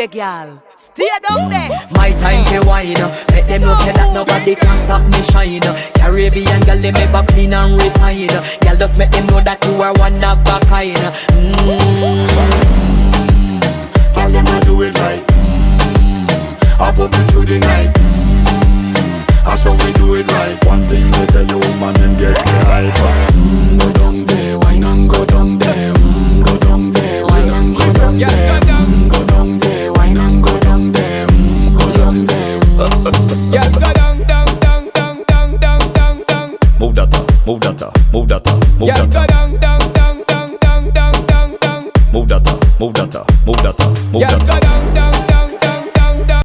there, girl. Stay down there. My time to wine. Let them know say that nobody can stop me shine. Caribbean girl, they make back clean and refine. Girl, just make them know that you are one of a kind. Girl, them a do it right. I put me through the night. That's how we do it right. One thing they tell you, woman, them get the hype. Go down there, wine and go down there. Go down there, wine and go down there. Go down there, wine and go down there. Go down there. Yeah, go down, down, down, down, down, down, down, down. Move that up, move that up, move that up, move Yeah, that go up.